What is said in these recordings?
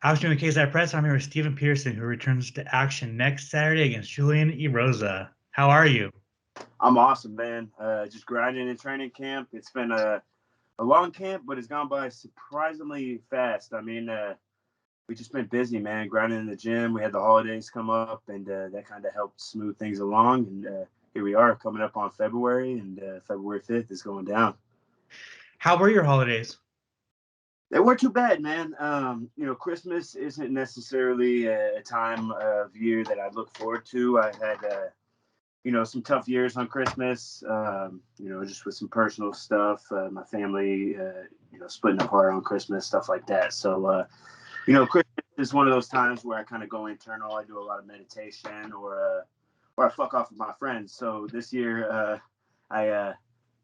I was doing the KSI press. I'm here with Stephen Peterson, who returns to action next Saturday against Julian Erosa. How are you? I'm awesome, man. Just grinding in training camp. It's been a long camp, but it's gone by surprisingly fast. I mean, we just been busy, man, grinding in the gym. We had the holidays come up, and that kind of helped smooth things along. And here we are coming up on February, and February 5th is going down. How were your holidays? They weren't too bad, man. Christmas isn't necessarily a time of year that I look forward to. I had some tough years on Christmas, just with some personal stuff, my family, splitting apart on Christmas, stuff like that. So, Christmas is one of those times where I kind of go internal. I do a lot of meditation or I fuck off with my friends. So this year, I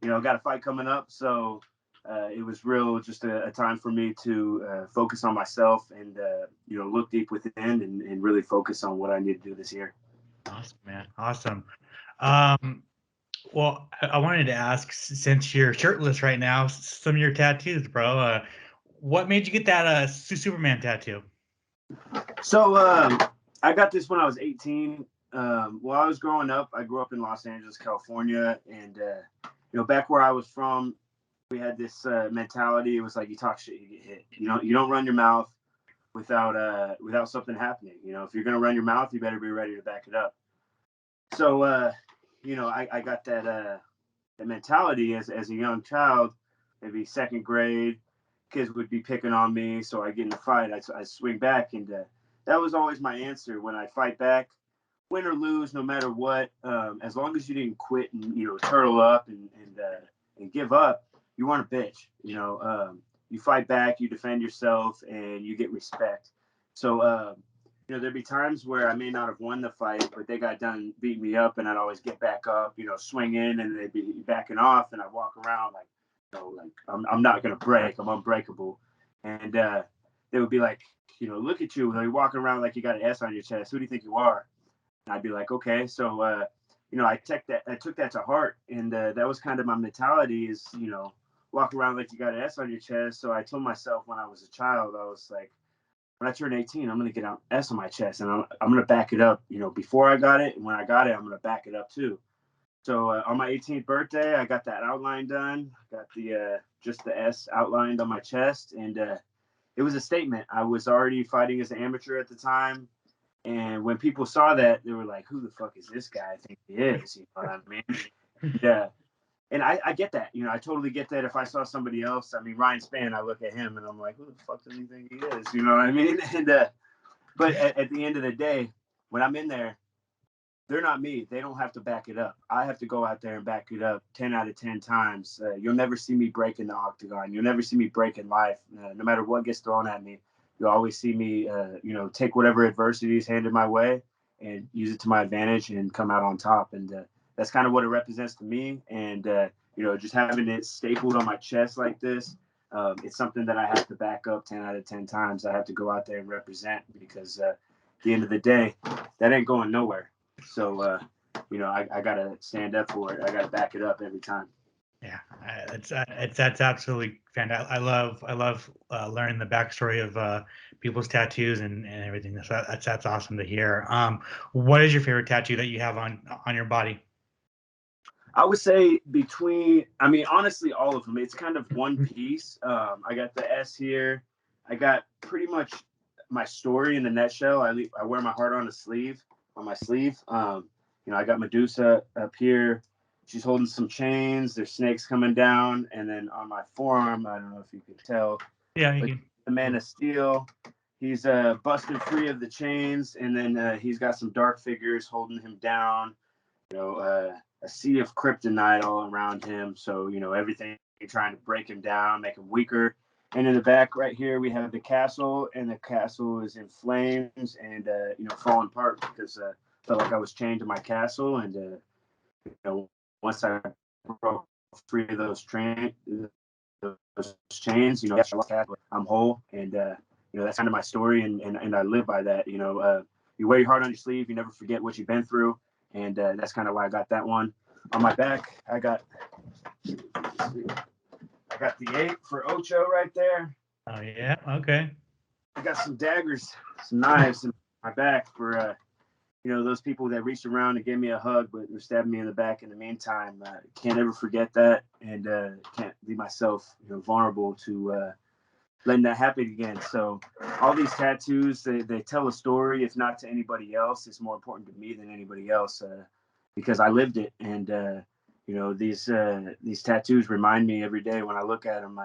got a fight coming up. So it was just a time for me to focus on myself and, look deep within and really focus on what I need to do this year. Awesome, man. Awesome. Well, I wanted to ask, since you're shirtless right now, some of your tattoos, bro. What made you get that Superman tattoo? So I got this when I was 18. While I was growing up, I grew up in Los Angeles, California, and back where I was from, we had this mentality. It was like, you talk shit, you get hit. You don't run your mouth without something happening. If you're gonna run your mouth, you better be ready to back it up. So I got that mentality as a young child, maybe second grade. Kids would be picking on me, so I get in a fight. I swing back, and that was always my answer when I fight back, win or lose, no matter what. As long as you didn't quit and turtle up and give up, you weren't a bitch. You fight back, you defend yourself, and you get respect. So there'd be times where I may not have won the fight, but they got done beating me up, and I'd always get back up, swing in, and they'd be backing off, and I'd walk around like, I'm not gonna break. I'm unbreakable. And they would be like, look at you. You're walking around like you got an S on your chest. Who do you think you are? And I'd be like, okay. So I took that to heart, and that was kind of my mentality is, walk around like you got an S on your chest. So I told myself when I was a child, I was like, when I turn 18, I'm gonna get an S on my chest, and I'm gonna back it up. Before I got it, and when I got it, I'm gonna back it up too. So on my 18th birthday, I got that outline done. Got the just the S outlined on my chest, and it was a statement. I was already fighting as an amateur at the time, and when people saw that, they were like, "Who the fuck is this guy? I think he is." You know what I mean? Yeah. And I get that. I totally get that. If I saw somebody else, I mean, Ryan Spann, I look at him and I'm like, "Who the fuck does he think he is?" You know what I mean? And but at the end of the day, when I'm in there, they're not me. They don't have to back it up. I have to go out there and back it up 10 out of 10 times. You'll never see me break in the octagon. You'll never see me break in life. No matter what gets thrown at me, you'll always see me, take whatever adversity is handed my way and use it to my advantage and come out on top. And that's kind of what it represents to me. And, just having it stapled on my chest like this, it's something that I have to back up 10 out of 10 times. I have to go out there and represent because at the end of the day, that ain't going nowhere. So, I got to stand up for it. I got to back it up every time. Yeah, that's absolutely fantastic. I love learning the backstory of people's tattoos and everything. That's awesome to hear. What is your favorite tattoo that you have on your body? I would say honestly, all of them. It's kind of one piece. I got the S here. I got pretty much my story in a nutshell. I wear my heart on my sleeve. I got Medusa up here. She's holding some chains. There's snakes coming down. And then on my forearm, I don't know if you can tell, Yeah, but the Man of Steel. He's busted free of the chains. And then he's got some dark figures holding him down. A sea of kryptonite all around him. So, everything trying to break him down, make him weaker. And in the back right here, we have the castle, and the castle is in flames and, falling apart because I felt like I was chained to my castle. And, once I broke free of those chains, I'm whole. And, that's kind of my story. And I live by that. You wear your heart on your sleeve. You never forget what you've been through. And that's kind of why I got that one. On my back, I got the 8 for Ocho right there. Oh, yeah. Okay. I got some daggers, some knives in my back for those people that reached around and gave me a hug, but were stabbing me in the back in the meantime. Can't ever forget that, and can't leave myself, vulnerable to letting that happen again. So all these tattoos, they tell a story. If not to anybody else, it's more important to me than anybody else, because I lived it. And these tattoos remind me every day when I look at them.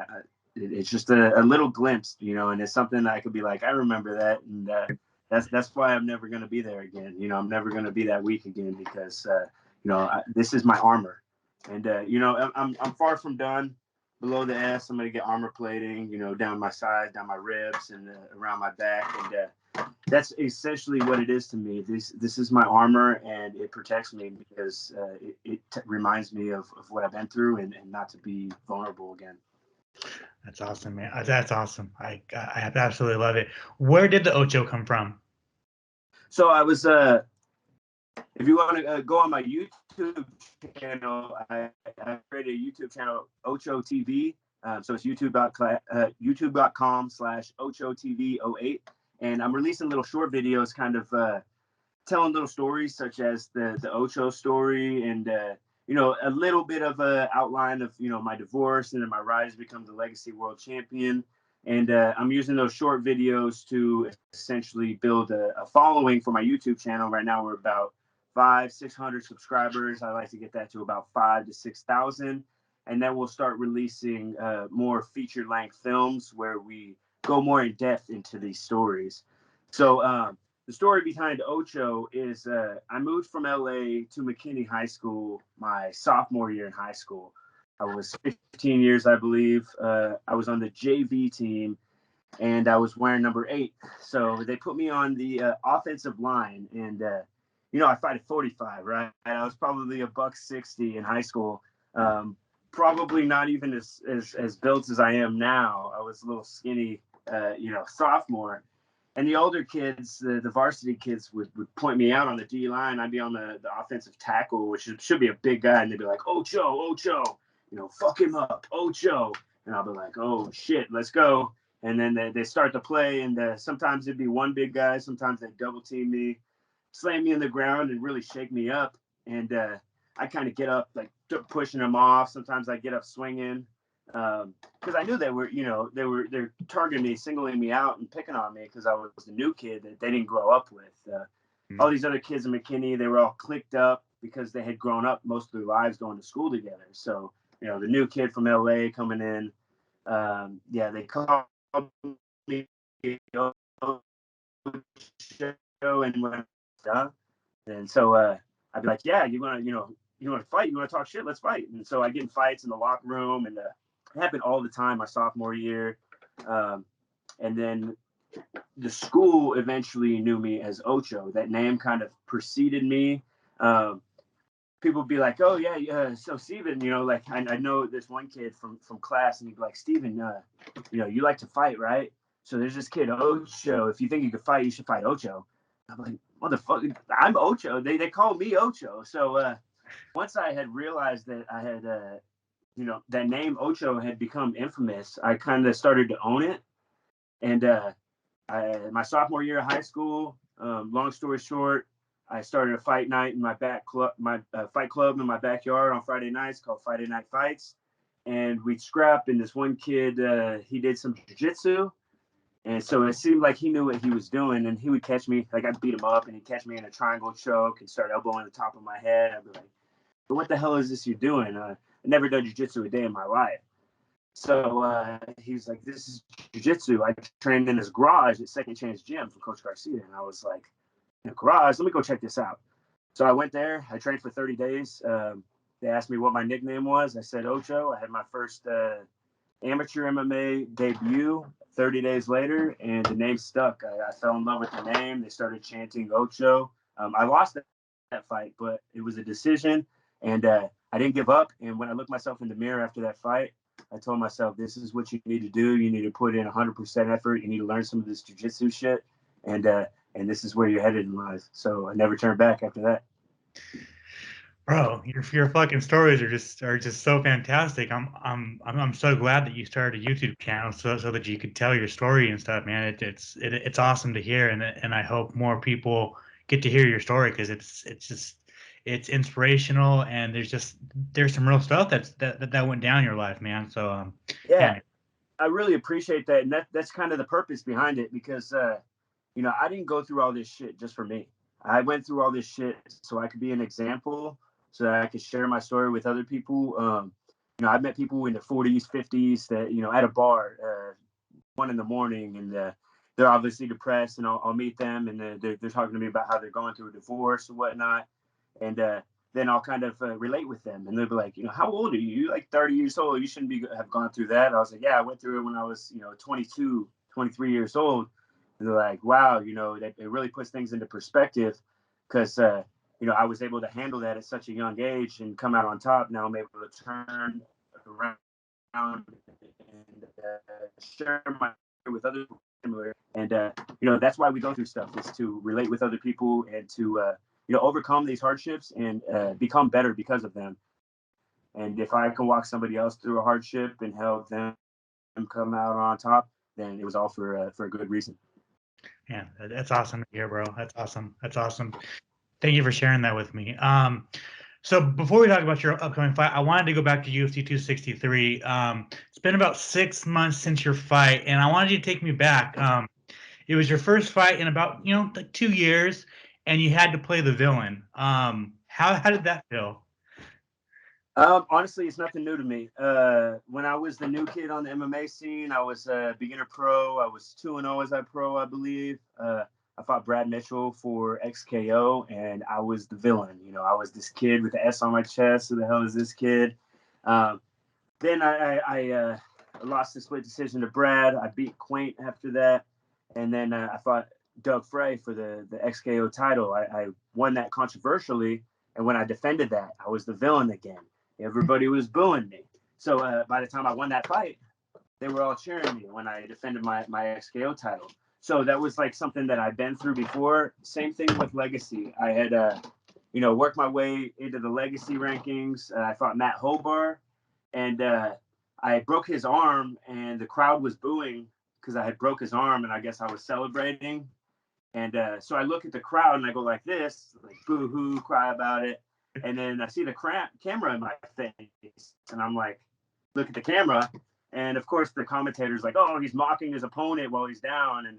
It's just a little glimpse, and it's something that I could be like, I remember that, and that's why I'm never going to be there again. I'm never going to be that weak again, because this is my armor, and I'm far from done. Below the S, I'm going to get armor plating, down my sides, down my ribs, and around my back, and that's essentially what it is to me. This is my armor, and it protects me because it reminds me of what I've been through, and not to be vulnerable again. That's awesome, man. That's awesome. I absolutely love it. Where did the Ocho come from? So I was, if you want to go on my YouTube channel, I created a YouTube channel, Ocho TV. So it's youtube.com/OchoTV08. And I'm releasing little short videos, kind of telling little stories such as the Ocho story, and a little bit of a outline of my divorce and then my rise to become the legacy world champion. And I'm using those short videos to essentially build a following for my YouTube channel. Right now we're about 500-600 subscribers. I like to get that to about 5,000 to 6,000, and then we'll start releasing more feature-length films where we go more in depth into these stories. So the story behind Ocho is I moved from LA to McKinney High School my sophomore year in high school. I was 15 years, I believe. I was on the JV team, and I was wearing number 8. So they put me on the offensive line, and I fight at 45, right? And I was probably $160 in high school. Probably not even as built as I am now. I was a little skinny, sophomore. And the older kids, the varsity kids, would point me out on the D line. I'd be on the offensive tackle, which should be a big guy, and they'd be like, Ocho, fuck him up, Ocho. And I'll be like, oh shit, let's go. And then they start to play, and sometimes it'd be one big guy, sometimes they'd double team me, slam me in the ground, and really shake me up. And I kind of get up, like pushing them off. Sometimes I get up swinging, because I knew they're targeting me, singling me out, and picking on me because I was the new kid that they didn't grow up with. All these other kids in McKinney, they were all clicked up because they had grown up most of their lives going to school together. So the new kid from LA coming in, they called me show, and when done, and so I'd be like, yeah, you want to fight, you want to talk shit, let's fight. And so I get in fights in the locker room, and it happened all the time my sophomore year. And then the school eventually knew me as Ocho. That name kind of preceded me. People would be like, oh yeah, so Steven, I know this one kid from class, and he'd be like, Steven, you like to fight, right? So there's this kid Ocho. If you think you could fight, you should fight Ocho. I'm like, motherfucker, I'm Ocho. They call me Ocho. So once I had realized that I had that name Ocho had become infamous, I kind of started to own it. And my sophomore year of high school, long story short, I started a fight night in my fight club in my backyard on Friday nights called Friday Night Fights. And we'd scrap, and this one kid, he did some jiu-jitsu. And so it seemed like he knew what he was doing, and he would catch me, like I'd beat him up, and he'd catch me in a triangle choke and start elbowing the top of my head. I'd be like, but what the hell is this you're doing? I've never done jiu-jitsu a day in my life. So he was like, this is jiu-jitsu. I trained in his garage at Second Chance Gym from Coach Garcia. And I was like, garage, let me go check this out. So I went there. I trained for 30 days. They asked me what my nickname was. I said Ocho. I had my first amateur MMA debut 30 days later, and the name stuck. I fell in love with the name. They started chanting Ocho. I lost that fight, but it was a decision, and I didn't give up. And when I looked myself in the mirror after that fight, I told myself, this is what you need to do. You need to put in 100% effort. You need to learn some of this jiu-jitsu shit, and this is where you're headed in life. So I never turned back after that. Bro, your fucking stories are just so fantastic. I'm so glad that you started a YouTube channel so that you could tell your story and stuff, man. It's awesome to hear, and I hope more people get to hear your story because it's inspirational, and there's some real stuff that went down in your life, man. So yeah, Yeah, man. I really appreciate that, and that's kind of the purpose behind it because I didn't go through all this shit just for me. I went through all this shit so I could be an example, so that I could share my story with other people. I've met people in their 40s, 50s that at a bar, 1 in the morning, and they're obviously depressed, and I'll meet them, and they're talking to me about how they're going through a divorce or whatnot, and then I'll kind of relate with them, and they'll be like, how old are you? You're like 30 years old. You shouldn't have gone through that. I was like, yeah, I went through it when I was 22, 23 years old. And they're like, wow, it really puts things into perspective because I was able to handle that at such a young age and come out on top. Now I'm able to turn around and share my with other people similar. And that's why we go through stuff, is to relate with other people and to overcome these hardships and become better because of them. And if I can walk somebody else through a hardship and help them come out on top, then it was all for a good reason. Yeah, that's awesome to hear, bro. That's awesome. That's awesome. Thank you for sharing that with me. So before we talk about your upcoming fight, I wanted to go back to UFC 263. It's been about 6 months since your fight, and I wanted you to take me back. It was your first fight in about like 2 years, and you had to play the villain. How did that feel? Honestly, it's nothing new to me. When I was the new kid on the MMA scene, I was a beginner pro. I was 2-0 as a pro, I believe. I fought Brad Mitchell for XKO, and I was the villain. I was this kid with the S on my chest. Who the hell is this kid? Um, then I lost the split decision to Brad. I beat Quaint after that, and then I fought Doug Frey for the XKO title. I won that controversially, and when I defended that, I was the villain again. Everybody was booing me. So by the time I won that fight, they were all cheering me when I defended my XKO title. So that was like something that I've been through before. Same thing with Legacy. I had worked my way into the Legacy rankings. I fought Matt Hobar, and I broke his arm, and the crowd was booing because I had broke his arm, and I guess I was celebrating. And so I look at the crowd and I go like this, like boo hoo, cry about it. And then I see the camera in my face, and I'm like, look at the camera. And of course, the commentator's like, oh, he's mocking his opponent while he's down. And,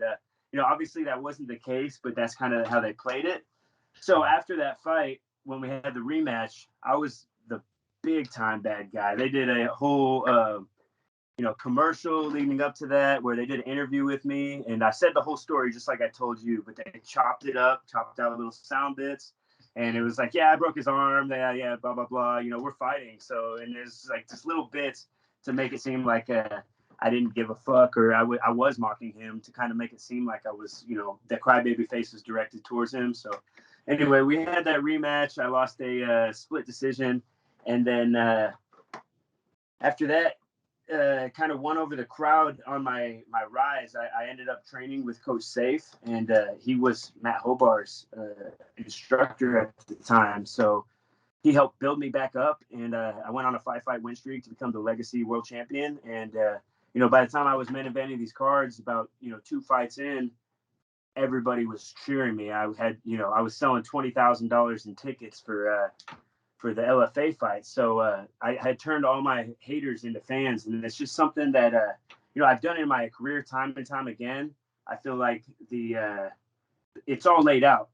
obviously that wasn't the case, but that's kind of how they played it. So after that fight, when we had the rematch, I was the big time bad guy. They did a whole commercial leading up to that where they did an interview with me, and I said the whole story just like I told you, but they chopped it up, chopped out little sound bits, and it was like, yeah, I broke his arm, yeah, blah blah blah, we're fighting. So, and there's like just little bits to make it seem like I didn't give a fuck, or I was mocking him to kind of make it seem like I was, that crybaby face was directed towards him. So anyway, we had that rematch. I lost a split decision, and then after that, kind of won over the crowd on my rise. I ended up training with Coach Safe, and he was Matt Hobar's instructor at the time. So he helped build me back up, and I went on a 5-fight win streak to become the Legacy World Champion. And by the time I was main eventing these cards, about 2 fights in, everybody was cheering me. I was selling $20,000 in tickets for the LFA fight. So I had turned all my haters into fans, and it's just something that I've done in my career time and time again. I feel like it's all laid out.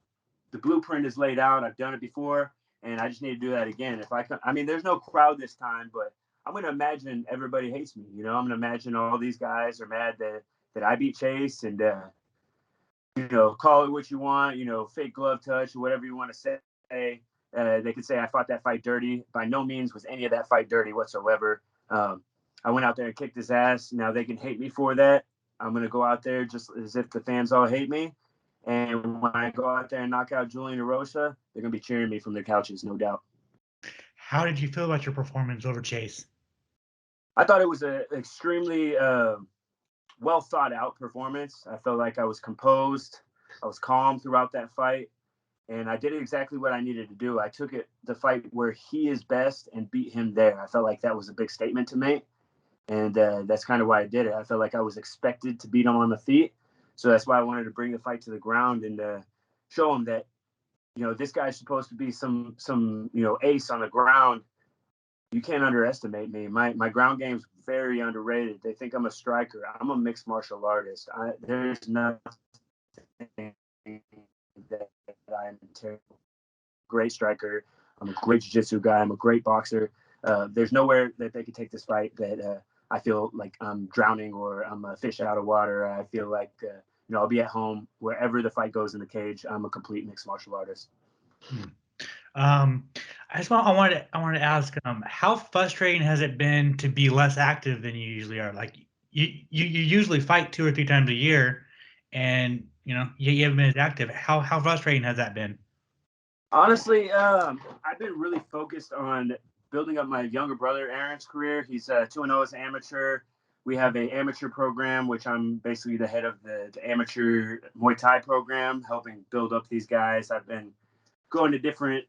The blueprint is laid out. I've done it before, and I just need to do that again. If I can, I mean, there's no crowd this time, but I'm going to imagine everybody hates me. I'm going to imagine all these guys are mad that I beat Chase, and call it what you want, fake glove touch or whatever you want to say. They could say I fought that fight dirty. By no means was any of that fight dirty whatsoever. I went out there and kicked his ass. Now they can hate me for that. I'm going to go out there just as if the fans all hate me. And when I go out there and knock out Julian Erosa, they're going to be cheering me from their couches, no doubt. How did you feel about your performance over Chase? I thought it was an extremely well thought out performance. I felt like I was composed. I was calm throughout that fight. and I did exactly what I needed to do. I took the fight where he is best and beat him there. I felt like that was a big statement to make, and that's kind of why I did it. I felt like I was expected to beat him on the feet, so that's why I wanted to bring the fight to the ground and show him that, this guy's supposed to be some ace on the ground. You can't underestimate me. My ground game's very underrated. They think I'm a striker. I'm a mixed martial artist. There's nothing that I'm a terrible. Great striker. I'm a great jiu-jitsu guy. I'm a great boxer. There's nowhere that they could take this fight that I feel like I'm drowning or I'm a fish out of water. I feel like I'll be at home wherever the fight goes in the cage. I'm a complete mixed martial artist. I wanted to ask, how frustrating has it been to be less active than you usually are? Like you usually fight 2 or 3 times a year, and you haven't been as active. How frustrating has that been? Honestly, I've been really focused on building up my younger brother Aaron's career. He's 2-0 as an amateur. We have an amateur program, which I'm basically the head of the amateur Muay Thai program, helping build up these guys. I've been going to different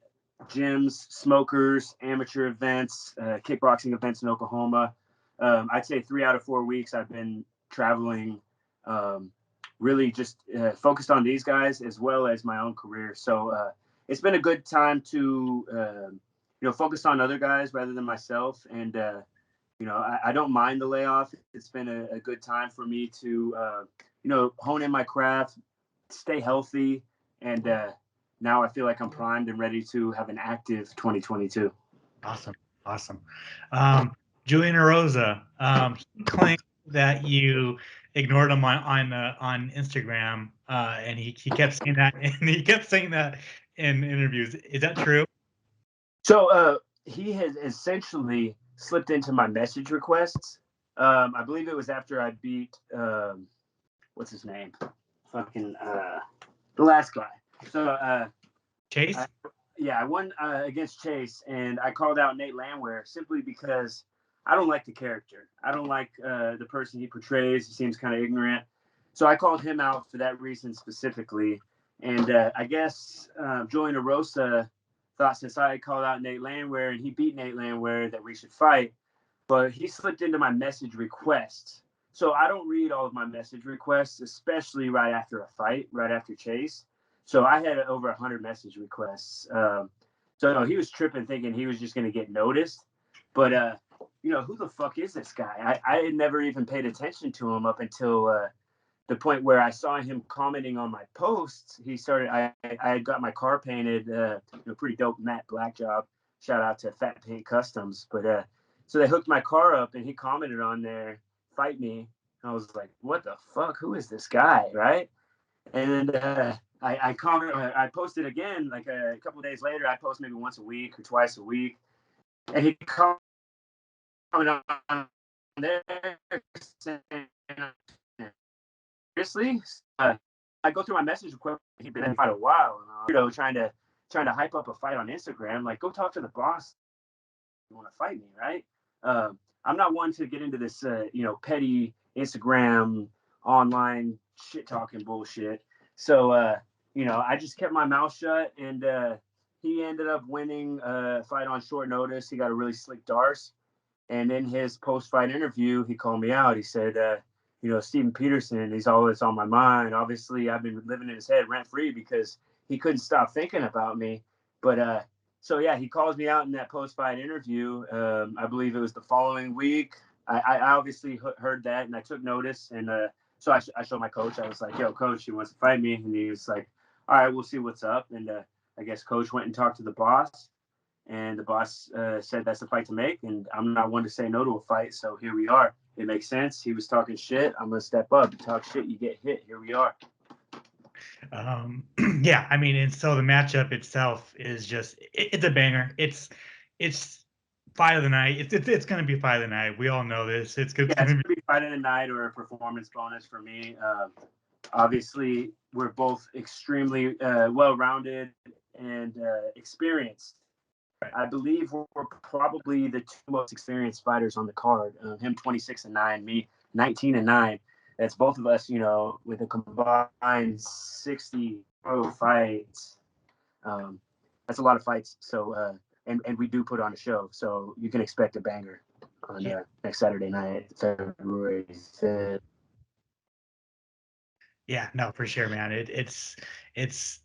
gyms, smokers, amateur events, kickboxing events in Oklahoma. I'd say 3 out of 4 weeks I've been traveling, really just focused on these guys as well as my own career. So it's been a good time to focus on other guys rather than myself. And I don't mind the layoff. It's been a good time for me to hone in my craft, stay healthy, and now I feel like I'm primed and ready to have an active 2022. Awesome. Julian Erosa, he claimed that you ignored him on Instagram, and he kept saying that, and he kept saying that in interviews. Is that true? So he has essentially slipped into my message requests. I believe it was after I beat what's his name, fucking the last guy. So Chase? I won against Chase, and I called out Nate Landwehr simply because I don't like the character. I don't like the person he portrays. He seems kind of ignorant. So I called him out for that reason specifically. And I guess Julian Erosa thought since I called out Nate Landwehr and he beat Nate Landwehr that we should fight. But he slipped into my message requests. So I don't read all of my message requests, especially right after a fight, right after Chase. So I had over 100 message requests. So he was tripping, thinking he was just going to get noticed. But, who the fuck is this guy? I had never even paid attention to him up until the point where I saw him commenting on my posts. I had got my car painted, pretty dope matte black job. Shout out to Fat Paint Customs. But so they hooked my car up and he commented on there, fight me. And I was like, what the fuck? Who is this guy? Right. And I posted again, like a couple of days later. I post maybe once a week or twice a week. And he commented on there saying, seriously? I go through my message request. He'd been in fight a while, trying to hype up a fight on Instagram. Like, go talk to the boss. You want to fight me, right? I'm not one to get into this, petty Instagram online shit talking bullshit. So, I just kept my mouth shut, and he ended up winning a fight on short notice. He got a really slick Darce, and in his post-fight interview, he called me out. He said, Steven Peterson, he's always on my mind. Obviously, I've been living in his head rent-free because he couldn't stop thinking about me. But so yeah, he calls me out in that post-fight interview. I believe it was the following week. I obviously heard that and I took notice. And so I showed my coach. I was like, yo, coach, he wants to fight me. And he was like, all right, we'll see what's up. And I guess coach went and talked to the boss. And the boss said that's a fight to make. And I'm not one to say no to a fight. So here we are. It makes sense. He was talking shit. I'm going to step up. You talk shit, you get hit. Here we are. Yeah, I mean, and so the matchup itself is it's a banger. It's fight of the night. It's going to be fight of the night. We all know this. It's going to be fight of the night or a performance bonus for me. Obviously, we're both extremely well-rounded and experienced. Right. I believe we're probably the 2 most experienced fighters on the card. Him 26-9, me 19-9. That's both of us, with a combined 60 pro fights. That's a lot of fights. So and we do put on a show, so you can expect a banger on next Saturday night, February 5th. Yeah, no, for sure, man. It's it's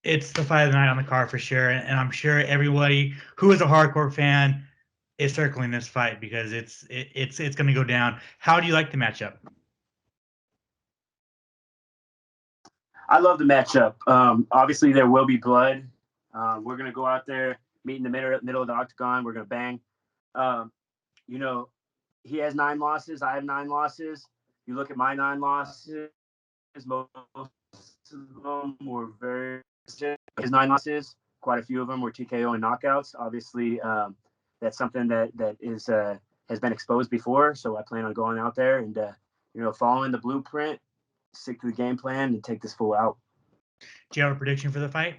the fight of the night on the card for sure, and I'm sure everybody who is a hardcore fan is circling this fight because it's going to go down. How do you like the matchup? I love the matchup. Obviously, there will be blood. We're gonna go out there, meet in the middle of the octagon. We're gonna bang. Um, you know, he has 9 losses. I have 9 losses. You look at my 9 losses. Most of them were very his 9 losses. Quite a few of them were TKO and knockouts. Obviously, that's something that is has been exposed before. So I plan on going out there and following the blueprint, stick to the game plan, and take this fool out. Do you have a prediction for the fight?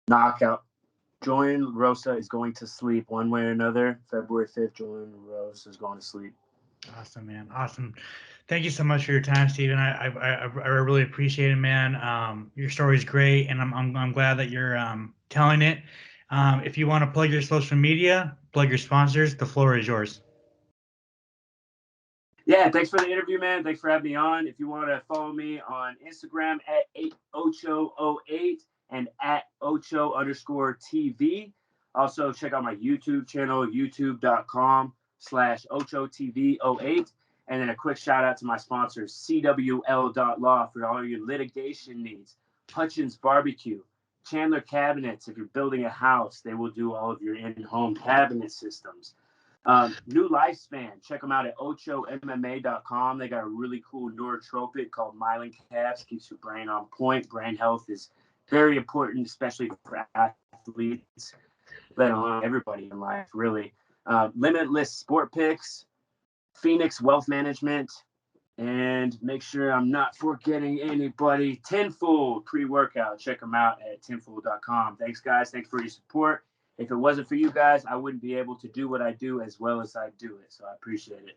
Knockout. Julian Erosa is going to sleep one way or another. February 5th, Julian Erosa is going to sleep. Awesome, man. Awesome. Thank you so much for your time, Steven. I really appreciate it, man. Your story is great, and I'm glad that you're telling it. If you want to plug your social media, plug your sponsors, the floor is yours. Yeah, thanks for the interview, man. Thanks for having me on. If you want to follow me on Instagram at Ocho08 and at Ocho_TV. Also, check out my YouTube channel, youtube.com/OchoTV08. And then a quick shout out to my sponsors, CWL.Law for all your litigation needs, Hutchins Barbecue, Chandler Cabinets. If you're building a house, they will do all of your in-home cabinet systems. New Lifespan. Check them out at OchoMMA.com. They got a really cool neurotropic called Myelin Caps. Keeps your brain on point. Brain health is very important, especially for athletes, let alone everybody in life, really. Limitless Sport Picks, Phoenix Wealth Management, and make sure I'm not forgetting anybody. Tenfold pre-workout. Check them out at tenfold.com. Thanks, guys. Thanks for your support. If it wasn't for you guys, I wouldn't be able to do what I do as well as I do it. So I appreciate it.